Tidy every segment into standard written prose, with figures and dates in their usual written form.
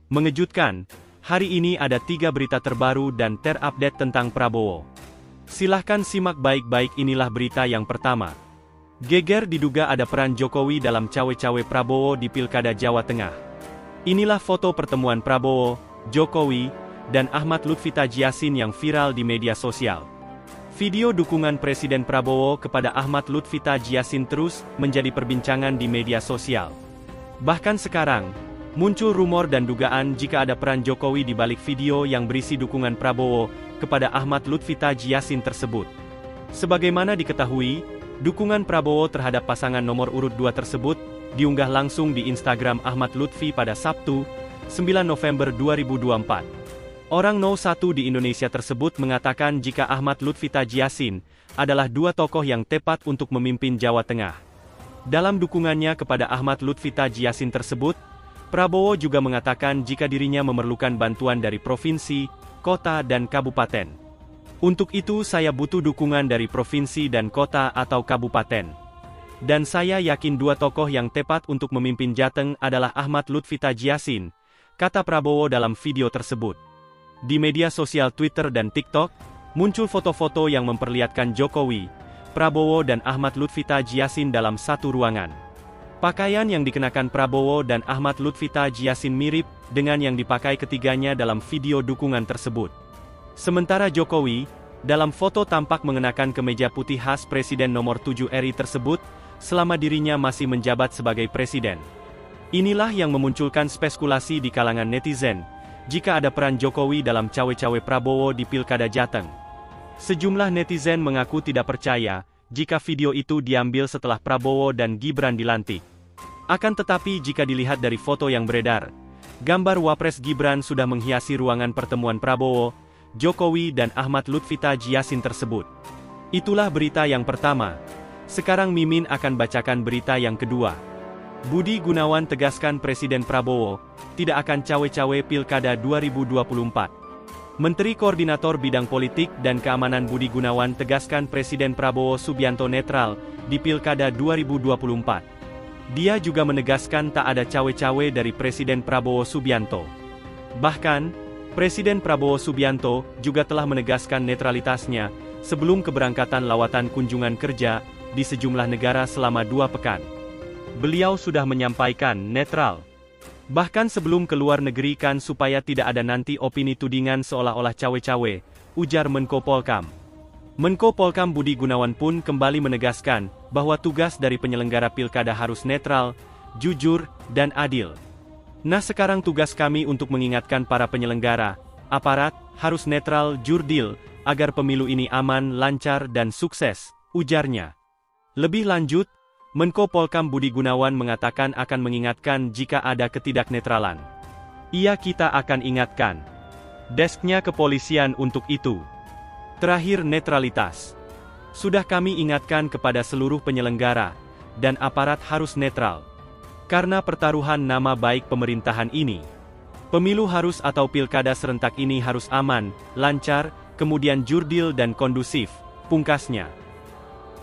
Mengejutkan, hari ini ada 3 berita terbaru dan terupdate tentang Prabowo. Silahkan simak baik-baik, inilah berita yang pertama. Geger diduga ada peran Jokowi dalam cawe-cawe Prabowo di Pilkada Jawa Tengah. Inilah foto pertemuan Prabowo, Jokowi, dan Ahmad Lutfi Tajiasin yang viral di media sosial. Video dukungan Presiden Prabowo kepada Ahmad Lutfi Tajiasin terus menjadi perbincangan di media sosial. Bahkan sekarang, muncul rumor dan dugaan jika ada peran Jokowi di balik video yang berisi dukungan Prabowo kepada Ahmad Lutfi Tajiasin tersebut. Sebagaimana diketahui, dukungan Prabowo terhadap pasangan nomor urut 2 tersebut diunggah langsung di Instagram Ahmad Lutfi pada Sabtu, 9 November 2024. Orang No. 1 di Indonesia tersebut mengatakan jika Ahmad Lutfi Tajiasin adalah dua tokoh yang tepat untuk memimpin Jawa Tengah. Dalam dukungannya kepada Ahmad Lutfi Tajiasin tersebut, Prabowo juga mengatakan jika dirinya memerlukan bantuan dari provinsi, kota dan kabupaten. Untuk itu saya butuh dukungan dari provinsi dan kota atau kabupaten. Dan saya yakin dua tokoh yang tepat untuk memimpin Jateng adalah Ahmad Lutfi Tajiasin, kata Prabowo dalam video tersebut. Di media sosial Twitter dan TikTok, muncul foto-foto yang memperlihatkan Jokowi, Prabowo dan Ahmad Lutfi Tajiasin dalam satu ruangan. Pakaian yang dikenakan Prabowo dan Ahmad Lutfi Tajiasin mirip dengan yang dipakai ketiganya dalam video dukungan tersebut. Sementara Jokowi, dalam foto tampak mengenakan kemeja putih khas Presiden nomor 7 RI tersebut, selama dirinya masih menjabat sebagai Presiden. Inilah yang memunculkan spekulasi di kalangan netizen, jika ada peran Jokowi dalam cawe-cawe Prabowo di Pilkada Jateng. Sejumlah netizen mengaku tidak percaya, jika video itu diambil setelah Prabowo dan Gibran dilantik. Akan tetapi jika dilihat dari foto yang beredar, gambar Wapres Gibran sudah menghiasi ruangan pertemuan Prabowo, Jokowi dan Ahmad Lutfi Tajiasin tersebut. Itulah berita yang pertama. Sekarang Mimin akan bacakan berita yang kedua. Budi Gunawan tegaskan Presiden Prabowo tidak akan cawe-cawe Pilkada 2024. Menteri Koordinator Bidang Politik dan Keamanan Budi Gunawan tegaskan Presiden Prabowo Subianto netral di Pilkada 2024. Dia juga menegaskan tak ada cawe-cawe dari Presiden Prabowo Subianto. Bahkan, Presiden Prabowo Subianto juga telah menegaskan netralitasnya sebelum keberangkatan lawatan kunjungan kerja di sejumlah negara selama 2 pekan. Beliau sudah menyampaikan netral. Bahkan sebelum keluar negeri kan supaya tidak ada nanti opini tudingan seolah-olah cawe-cawe, ujar Menko Polkam. Menko Polkam Budi Gunawan pun kembali menegaskan bahwa tugas dari penyelenggara pilkada harus netral, jujur, dan adil. Nah sekarang tugas kami untuk mengingatkan para penyelenggara, aparat, harus netral, jurdil, agar pemilu ini aman, lancar dan sukses, ujarnya. Lebih lanjut, Menko Polkam Budi Gunawan mengatakan akan mengingatkan jika ada ketidaknetralan. Iya kita akan ingatkan. Desknya kepolisian untuk itu. Terakhir netralitas. Sudah kami ingatkan kepada seluruh penyelenggara, dan aparat harus netral. Karena pertaruhan nama baik pemerintahan ini. Pemilu harus atau pilkada serentak ini harus aman, lancar, kemudian jurdil dan kondusif, pungkasnya.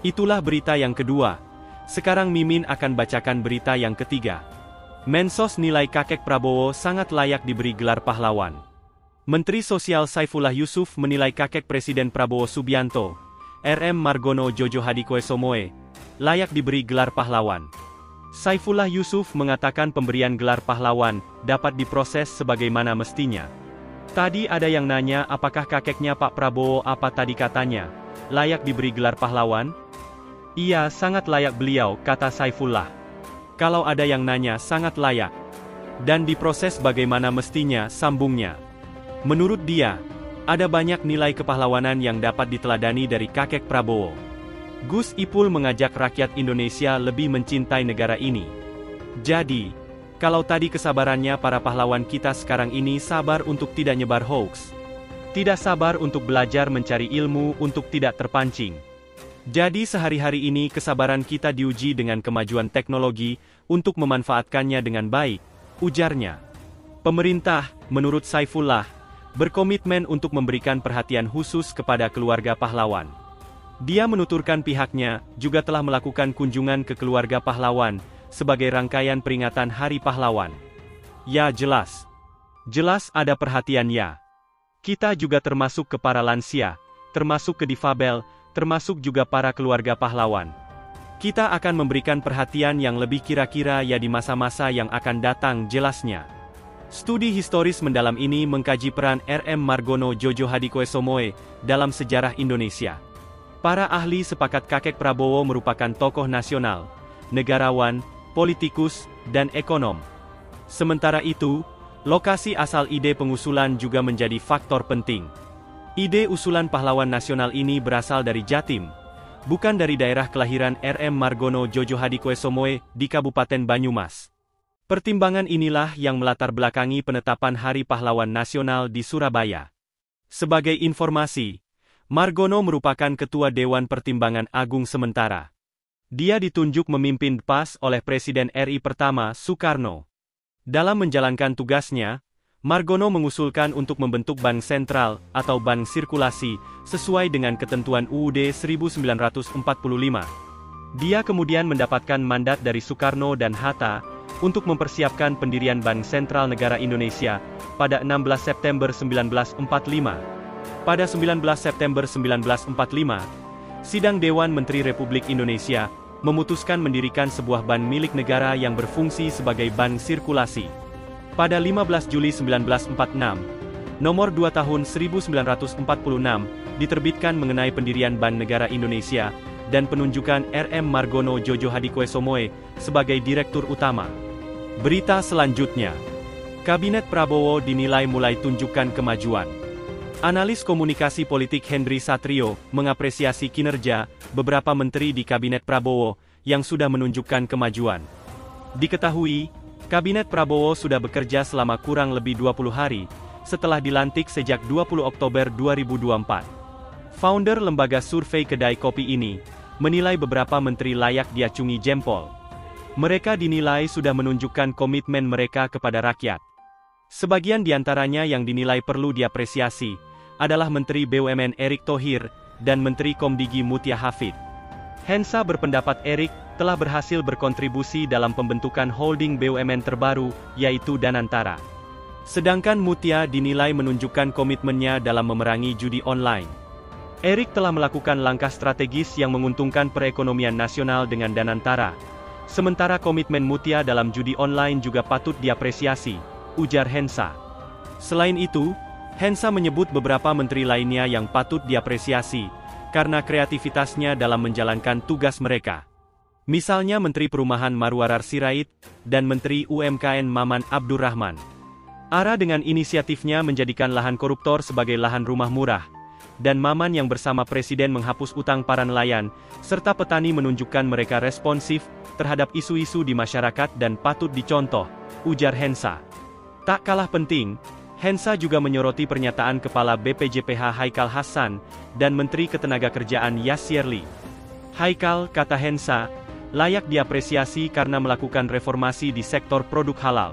Itulah berita yang kedua. Sekarang Mimin akan bacakan berita yang ketiga. Mensos nilai kakek Prabowo sangat layak diberi gelar pahlawan. Menteri Sosial Saifullah Yusuf menilai kakek Presiden Prabowo Subianto, RM Margono Jojo Hadikuesomoe, layak diberi gelar pahlawan. Saifullah Yusuf mengatakan pemberian gelar pahlawan dapat diproses sebagaimana mestinya. Tadi ada yang nanya apakah kakeknya Pak Prabowo apa tadi katanya, layak diberi gelar pahlawan? Iya, sangat layak beliau, kata Saifullah. Kalau ada yang nanya, sangat layak. Dan diproses bagaimana mestinya, sambungnya. Menurut dia, ada banyak nilai kepahlawanan yang dapat diteladani dari kakek Prabowo. Gus Ipul mengajak rakyat Indonesia lebih mencintai negara ini. Jadi, kalau tadi kesabarannya para pahlawan kita sekarang ini sabar untuk tidak nyebar hoax. Tidak sabar untuk belajar mencari ilmu untuk tidak terpancing. Jadi sehari-hari ini kesabaran kita diuji dengan kemajuan teknologi untuk memanfaatkannya dengan baik, ujarnya. Pemerintah, menurut Saifullah, berkomitmen untuk memberikan perhatian khusus kepada keluarga pahlawan. Dia menuturkan pihaknya juga telah melakukan kunjungan ke keluarga pahlawan sebagai rangkaian peringatan Hari Pahlawan. Ya jelas. Jelas ada perhatian ya. Kita juga termasuk ke para lansia, termasuk ke difabel, termasuk juga para keluarga pahlawan. Kita akan memberikan perhatian yang lebih kira-kira ya di masa-masa yang akan datang jelasnya. Studi historis mendalam ini mengkaji peran RM Margono Jojo Hadikusumoe dalam sejarah Indonesia. Para ahli sepakat kakek Prabowo merupakan tokoh nasional, negarawan, politikus, dan ekonom. Sementara itu, lokasi asal ide pengusulan juga menjadi faktor penting. Ide usulan pahlawan nasional ini berasal dari Jatim, bukan dari daerah kelahiran RM Margono Jojo Hadikusumoe di Kabupaten Banyumas. Pertimbangan inilah yang melatar belakangi penetapan Hari Pahlawan Nasional di Surabaya. Sebagai informasi, Margono merupakan Ketua Dewan Pertimbangan Agung sementara. Dia ditunjuk memimpin PAS oleh Presiden RI pertama Soekarno. Dalam menjalankan tugasnya, Margono mengusulkan untuk membentuk Bank Sentral atau Bank Sirkulasi sesuai dengan ketentuan UUD 1945. Dia kemudian mendapatkan mandat dari Soekarno dan Hatta untuk mempersiapkan pendirian Bank Sentral Negara Indonesia pada 16 September 1945. Pada 19 September 1945, Sidang Dewan Menteri Republik Indonesia memutuskan mendirikan sebuah bank milik negara yang berfungsi sebagai bank sirkulasi. Pada 15 Juli 1946, Nomor 2 Tahun 1946 diterbitkan mengenai pendirian Bank Negara Indonesia dan penunjukan RM Margono Jojo Hadikusumoe sebagai Direktur Utama. Berita selanjutnya, Kabinet Prabowo dinilai mulai tunjukkan kemajuan. Analis komunikasi politik Henry Satrio mengapresiasi kinerja beberapa menteri di Kabinet Prabowo yang sudah menunjukkan kemajuan. Diketahui, Kabinet Prabowo sudah bekerja selama kurang lebih 20 hari, setelah dilantik sejak 20 Oktober 2024. Founder lembaga survei Kedai Kopi ini, menilai beberapa menteri layak diacungi jempol. Mereka dinilai sudah menunjukkan komitmen mereka kepada rakyat. Sebagian diantaranya yang dinilai perlu diapresiasi, adalah Menteri BUMN Erick Thohir, dan Menteri Komdigi Mutia Hafid. Hensa berpendapat Erick telah berhasil berkontribusi dalam pembentukan holding BUMN terbaru, yaitu Danantara. Sedangkan Mutia dinilai menunjukkan komitmennya dalam memerangi judi online. Erick telah melakukan langkah strategis yang menguntungkan perekonomian nasional dengan Danantara. Sementara komitmen Mutia dalam judi online juga patut diapresiasi, ujar Hensa. Selain itu, Hensa menyebut beberapa menteri lainnya yang patut diapresiasi, karena kreativitasnya dalam menjalankan tugas mereka. Misalnya Menteri Perumahan Marwarar Sirait, dan Menteri UMKM Maman Abdurrahman. Ara dengan inisiatifnya menjadikan lahan koruptor sebagai lahan rumah murah, dan Maman yang bersama Presiden menghapus utang para nelayan, serta petani menunjukkan mereka responsif terhadap isu-isu di masyarakat dan patut dicontoh, ujar Hensa. Tak kalah penting, Hensa juga menyoroti pernyataan Kepala BPJPH Haikal Hasan, dan Menteri Ketenagakerjaan Yasirli. Haikal, kata Hensa, layak diapresiasi karena melakukan reformasi di sektor produk halal.